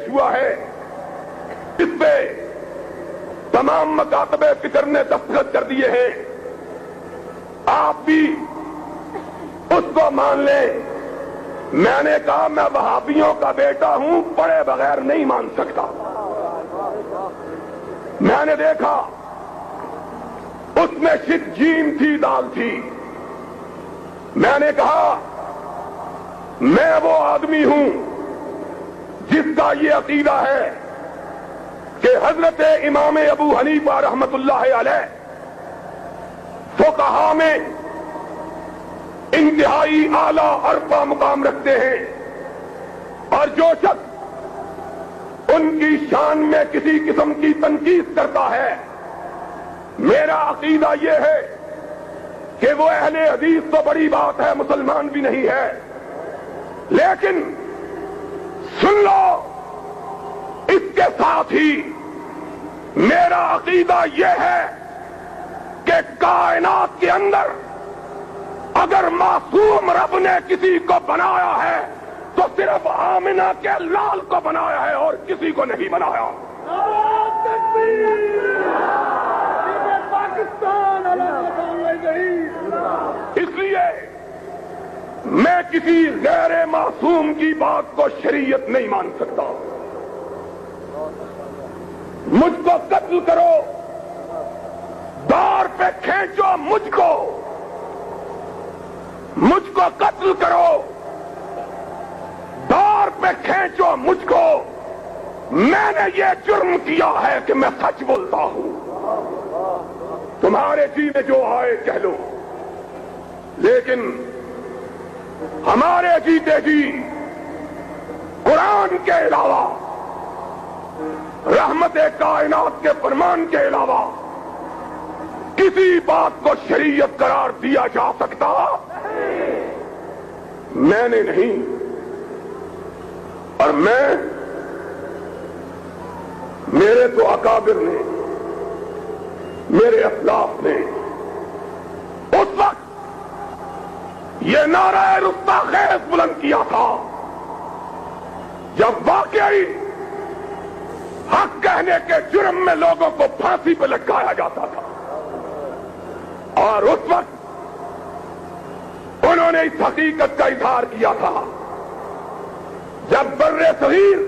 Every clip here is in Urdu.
ہوا ہے اس پہ تمام مکاتب فکر نے دستخط کر دیے ہیں. آپ بھی اس کو مان لیں. میں نے کہا میں وہابیوں کا بیٹا ہوں, پڑھے بغیر نہیں مان سکتا. میں نے دیکھا اس میں شک جیم تھی, دال تھی. میں نے کہا میں وہ آدمی ہوں جس کا یہ عقیدہ ہے کہ حضرت امام ابو حنیفہ رحمت اللہ علیہ فقہا میں انتہائی اعلیٰ عرفہ مقام رکھتے ہیں, اور جو شخص ان کی شان میں کسی قسم کی تنقید کرتا ہے, میرا عقیدہ یہ ہے کہ وہ اہل حدیث تو بڑی بات ہے, مسلمان بھی نہیں ہے. لیکن سن لو, اس کے ساتھ ہی میرا عقیدہ یہ ہے کہ کائنات کے اندر اگر معصوم رب نے کسی کو بنایا ہے تو صرف آمنہ کے لال کو بنایا ہے اور کسی کو نہیں بنایا. اس لیے میں کسی غیر معصوم کی بات کو شریعت نہیں مان سکتا. مجھ کو قتل کرو, دار پہ کھینچو مجھ کو قتل کرو, دار پہ کھینچو مجھ کو. میں نے یہ جرم کیا ہے کہ میں سچ بولتا ہوں. تمہارے جی میں جو آئے کہہ لو, لیکن ہمارے جیتے جی قرآن کے علاوہ, رحمت کائنات کے فرمان کے علاوہ کسی بات کو شریعت قرار دیا جا سکتا میں نے نہیں. اور میرے تو اکابر نے, میرے اسلاف نے اس وقت یہ نعرہ رستاخیز بلند کیا تھا جب واقعی حق کہنے کے جرم میں لوگوں کو پھانسی پہ لٹکایا جاتا تھا. اور اس وقت انہوں نے اس حقیقت کا اظہار کیا تھا جب بر صغیر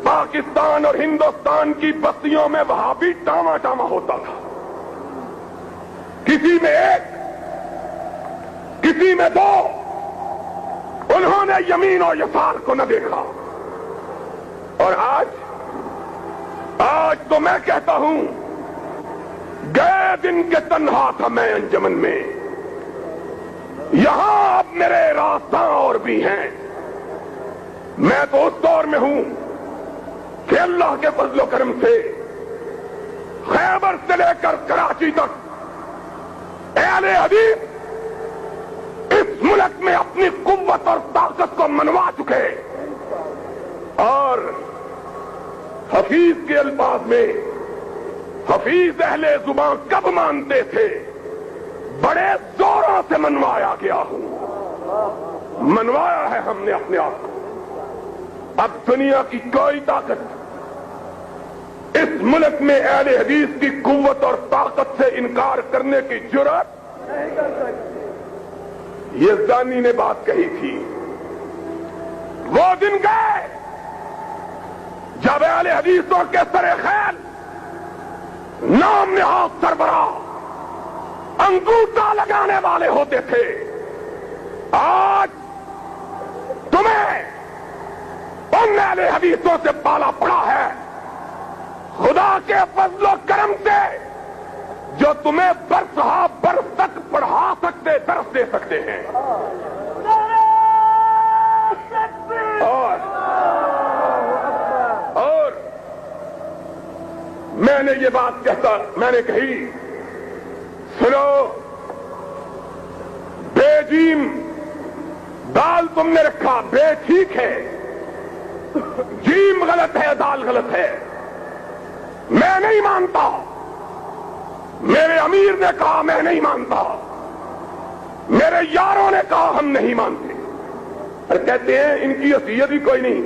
پاکستان اور ہندوستان کی بستیوں میں وہابی ٹاما ٹاما ہوتا تھا. کسی میں ایک, کسی میں دو, انہوں نے یمین اور یسار کو نہ دیکھا. اور آج تو میں کہتا ہوں, گئے دن کے تنہا تھا میں انجمن میں, یہاں اب میرے راستاں اور بھی ہیں. میں تو اس دور میں ہوں کہ اللہ کے فضل و کرم سے خیبر سے لے کر کراچی تک اہل حدیث اس ملک میں اپنی قوت اور طاقت کو منوا چکے. اور حفیظ کے الفاظ میں, حفیظ اہل زبان کب مانتے تھے, بڑے زوروں سے منوایا گیا ہوں. منوایا ہے ہم نے اپنے آپ کو. اب دنیا کی کوئی طاقت اس ملک میں اہل حدیث کی قوت اور طاقت سے انکار کرنے کی جرات نہیں کر سکتی. یہ زانی نے بات کہی تھی. وہ دن گئے جب اہل حدیثوں کے سر خیل نام نہاد سربراہ انگوٹھا لگانے والے ہوتے تھے. آج تمہیں ان اہل حدیثوں سے پالا پڑا ہے, خدا کے فضل و کرم سے, جو تمہیں برسہا برس تک پڑھا سکتے, درس دے سکتے ہیں. اور میں نے یہ بات میں نے کہی, سنو, بے جیم دال تم نے رکھا, بے ٹھیک ہے, جیم غلط ہے, دال غلط ہے. میں نہیں مانتا. میرے امیر نے کہا میں نہیں مانتا, میرے یاروں نے کہا ہم نہیں مانتے. اور کہتے ہیں ان کی حیثیت ہی کوئی نہیں.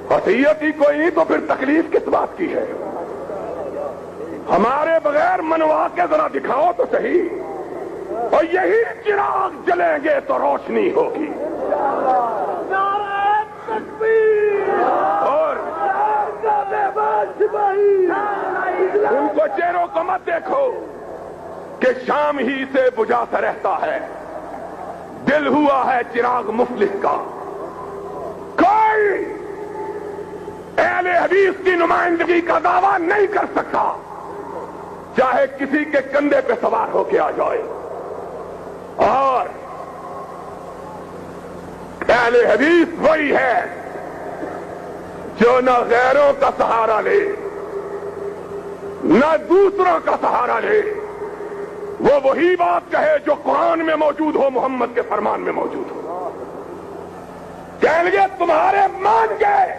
وصیت ہی کوئی نہیں تو پھر تکلیف کس بات کی ہے؟ ہمارے بغیر منوا کے ذرا دکھاؤ تو صحیح، اور یہی چراغ جلیں گے تو روشنی ہوگی۔ اور ان کو چہروں کو مت دیکھو کہ شام ہی سے بجھا سا رہتا ہے، دل ہوا ہے چراغ مفلس کا۔ کوئی اہل حدیث کی نمائندگی کا دعویٰ نہیں کر سکتا چاہے کسی کے کندھے پہ سوار ہو کے آ جائے، اور اہل حدیث وہی ہے جو نہ غیروں کا سہارا لے نہ دوسروں کا سہارا لے، وہ وہی بات کہے جو قرآن میں موجود ہو، محمد کے فرمان میں موجود ہو۔ کہیں گے تمہارے مان گئے،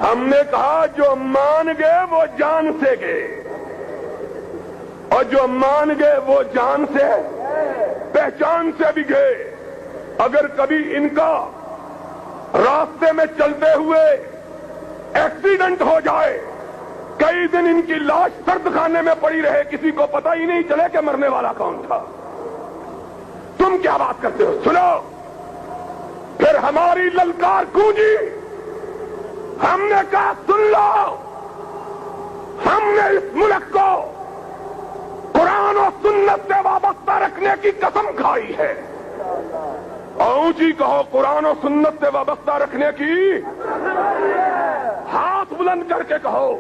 ہم نے کہا جو مان گئے وہ جان سے گئے، اور جو مان گئے وہ جان سے پہچان سے بھی گئے۔ اگر کبھی ان کا راستے میں چلتے ہوئے ایکسیڈنٹ ہو جائے، کئی دن ان کی لاش سرد خانے میں پڑی رہے، کسی کو پتہ ہی نہیں چلے کہ مرنے والا کون تھا، تم کیا بات کرتے ہو؟ سنو، پھر ہماری للکار گونجی، ہم نے کہا سن لو، ہم نے اس ملک کو قرآن و سنت سے وابستہ رکھنے کی قسم کھائی ہے، اور اونچی کہو قرآن و سنت سے وابستہ رکھنے کی، ہاتھ بلند کر کے کہو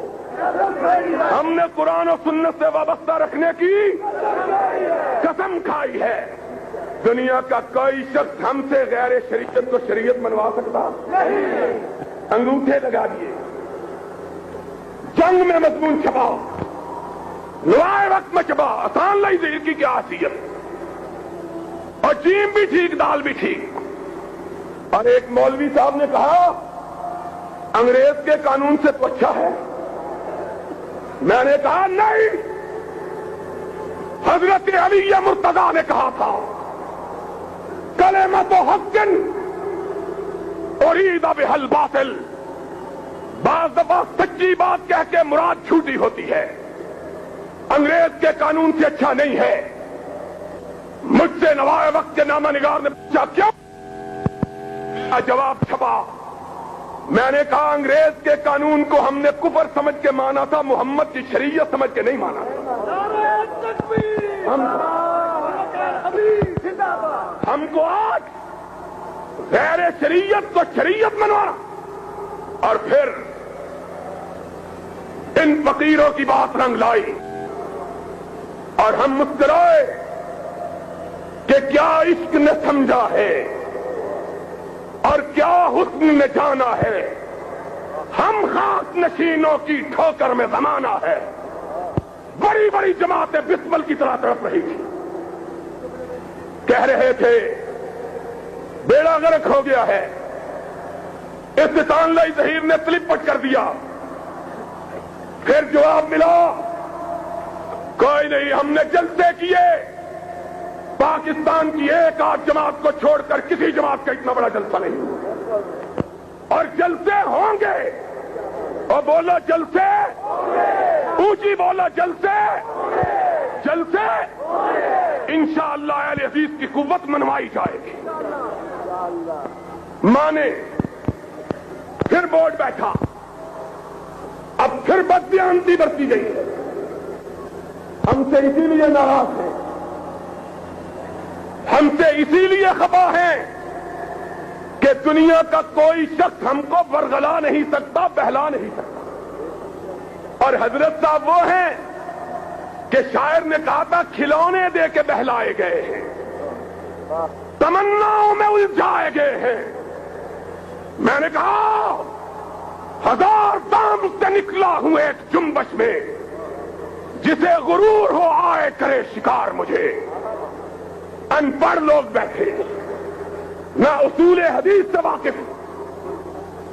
ہم نے قرآن و سنت سے وابستہ رکھنے کی قسم کھائی ہے۔ دنیا کا کوئی شخص ہم سے غیر شریعت کو شریعت منوا سکتا نہیں، انگوٹھے لگا دیے، جنگ میں مضمون چھپاؤ، لوائے وقت میں چھپاؤ، آسان لائی زہر کی کیا حیثیت، اور جیم بھی ٹھیک دال بھی ٹھیک۔ اور ایک مولوی صاحب نے کہا انگریز کے قانون سے تو اچھا ہے، میں نے کہا نہیں، حضرت علی مرتضیٰ نے کہا تھا کلمۃ حق ارید بہا الباطل، بعض دفعہ سچی بات کہہ کے مراد جھوٹی ہوتی ہے، انگریز کے قانون سے اچھا نہیں ہے۔ مجھ سے نوائے وقت کے نامہ نگار نے پوچھا کیوں؟ جواب چھپا، میں نے کہا انگریز کے قانون کو ہم نے کفر سمجھ کے مانا تھا، محمد کی شریعت سمجھ کے نہیں مانا تھا۔ ہم کو آج غیر شریعت کو شریعت منوانا، اور پھر ان فقیروں کی بات رنگ لائی، اور ہم مسکرائے کہ کیا عشق نے سمجھا ہے اور کیا حسن نے جانا ہے، ہم خاک نشینوں کی ٹھوکر میں زمانہ ہے۔ بڑی بڑی جماعتیں بسمل کی طرح تڑپ رہی تھی، کہہ رہے تھے بیڑا غرق ہو گیا ہے، استحسان لائی ظہیر نے سلپ پٹ کر دیا۔ پھر جواب ملا کوئی نہیں، ہم نے جلسے کیے، پاکستان کی ایک آدھ جماعت کو چھوڑ کر کسی جماعت کا اتنا بڑا جلسہ نہیں ہوا، اور جلسے ہوں گے، اور بولا جلسے، اونچی بولا جلسے، جلسے انشاءاللہ اہل حدیث کی قوت منوائی جائے گی۔ مانے، پھر بورڈ بیٹھا، اب پھر بددیانتی برتی گئی ہے، ہم سے اسی لیے ناراض ہیں، ہم سے اسی لیے خفا ہیں کہ دنیا کا کوئی شخص ہم کو ورغلا نہیں سکتا، بہلا نہیں سکتا۔ اور حضرت صاحب وہ ہیں کہ شاعر نے کہا تھا کھلونے دے کے بہلائے گئے ہیں، تمناؤں میں الجھائے گئے ہیں۔ میں نے کہا ہزار دام سے نکلا ہوں ایک جنبش میں، جسے غرور ہو آئے کرے شکار مجھے۔ ان پڑھ لوگ بیٹھے، نہ اصول حدیث سے واقف،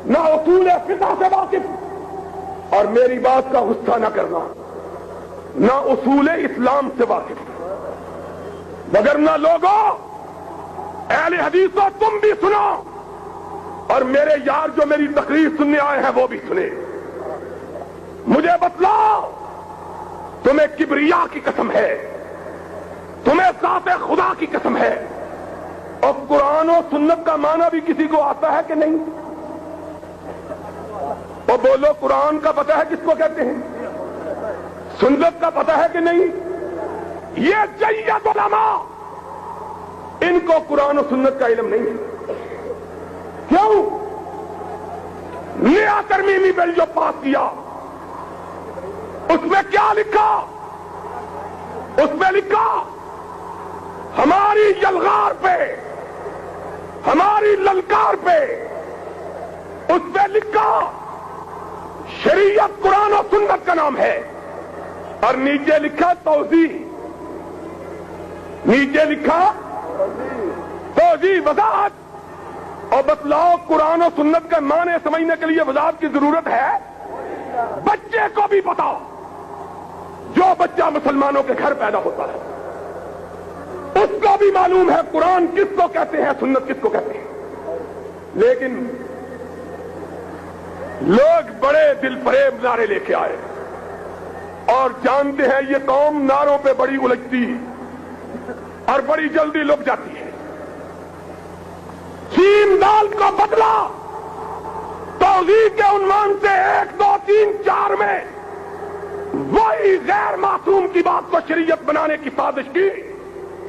نہ اصول فقہ سے واقف، اور میری بات کا غصہ نہ کرنا، نہ اصول اسلام سے واقف، مگر نہ لوگوں، اہل حدیثوں تم بھی سنو، اور میرے یار جو میری تقریر سننے آئے ہیں وہ بھی سنے. مجھے بتلاؤ تمہیں کبریا کی قسم ہے, تمہیں ذات خدا کی قسم ہے, اور قرآن و سنت کا معنی بھی کسی کو آتا ہے کہ نہیں؟ اور بولو قرآن کا پتہ ہے کس کو کہتے ہیں, سنت کا پتہ ہے کہ نہیں؟ یہ جید علماء ان کو قرآن و سنت کا علم نہیں ہے. کیوں؟ نیا ترمیمی بل جو پاس کیا اس میں کیا لکھا؟ اس میں لکھا ہماری یلغار پہ, ہماری للکار پہ, اس پہ لکھا شریعت قرآن و سنت کا نام ہے, اور نیچے لکھا توضیح, نیچے لکھا توضیح, وضاحت. اور بتلاؤ قرآن و سنت کا معنی سمجھنے کے لیے وضاحت کی ضرورت ہے؟ بچے کو بھی پتا, جو بچہ مسلمانوں کے گھر پیدا ہوتا ہے اس کو بھی معلوم ہے قرآن کس کو کہتے ہیں, سنت کس کو کہتے ہیں. لیکن لوگ بڑے دل فریب نعرے لے کے آئے, اور جانتے ہیں یہ قوم نعروں پہ بڑی الجھتی اور بڑی جلدی لک جاتی ہے. سین دال کو بدلا توضیح کے عنوان سے 1 2 3 4 میں وہی غیر معصوم کی بات کو شریعت بنانے کی سازش کی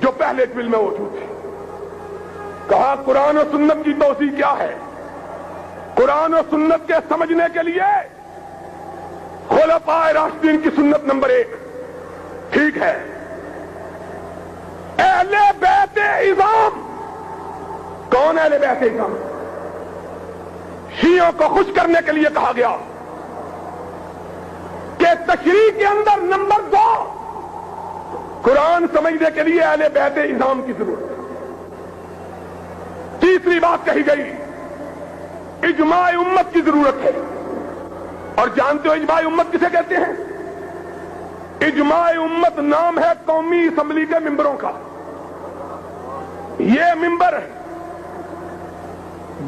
جو پہلے بل میں موجود تھی. کہا قرآن و سنت کی توضیح کیا ہے؟ قرآن و سنت کے سمجھنے کے لیے خلفائے راشدین کی سنت نمبر 1 ٹھیک ہے. اہل بیت اعظام, کون اہل بیت اعظام؟ شیعوں کو خوش کرنے کے لیے کہا گیا کہ تشریح کے اندر نمبر 2 قرآن سمجھنے کے لیے اہل بیت اعظام کی ضرورت ہے. تیسری بات کہی گئی اجماع امت کی ضرورت ہے, اور جانتے ہو اجماع امت کسے کہتے ہیں؟ اجماع امت نام ہے قومی اسمبلی کے ممبروں کا. یہ ممبر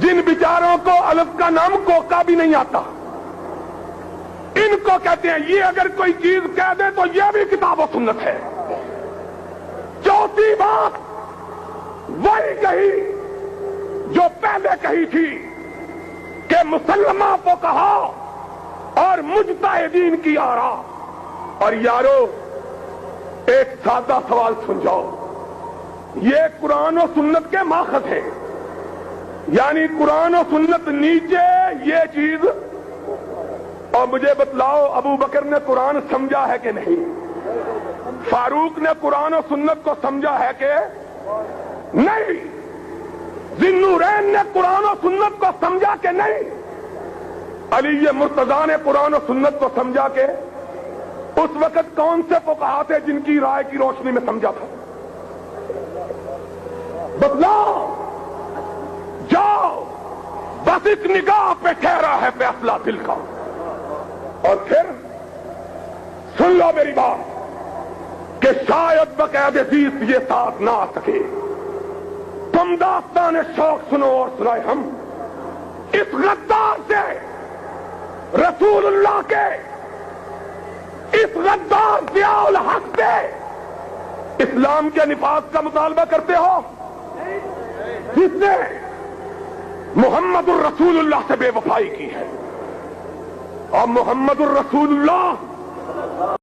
جن بیچاروں کو الف کا نام کوکا بھی نہیں آتا, ان کو کہتے ہیں یہ اگر کوئی چیز کہہ دے تو یہ بھی کتاب و سنت ہے. چوتھی بات وہی کہی جو پہلے کہی تھی کہ مسلمہ فقہا اور مجتہدین کی آراء. اور یارو ایک سادہ سوال سن جاؤ, یہ قرآن و سنت کے ماخذ ہیں, یعنی قرآن و سنت نیچے یہ چیز. اور مجھے بتلاؤ ابو بکر نے قرآن سمجھا ہے کہ نہیں؟ فاروق نے قرآن و سنت کو سمجھا ہے کہ نہیں؟ ذوالنورین نے قرآن و سنت کو سمجھا کہ نہیں؟ علی مرتضیٰ نے قرآن و سنت کو سمجھا کہ اس وقت کون سے فقہا تھے جن کی رائے کی روشنی میں سمجھا تھا؟ بتلاؤ, جاؤ, بس ایک نگاہ پہ ٹھہرا ہے فیصلہ دل کا. اور پھر سن لو میری بات کہ شاید بقید عزیز یہ ساتھ نہ آ سکے. تم داستان شوق سنو اور سنائے ہم. اس غدار سے, رسول اللہ کے اس غدار ضیاء الحق سے اسلام کے نفاذ کا مطالبہ کرتے ہو جس نے محمد الرسول اللہ سے بے وفائی کی ہے. اور محمد الرسول اللہ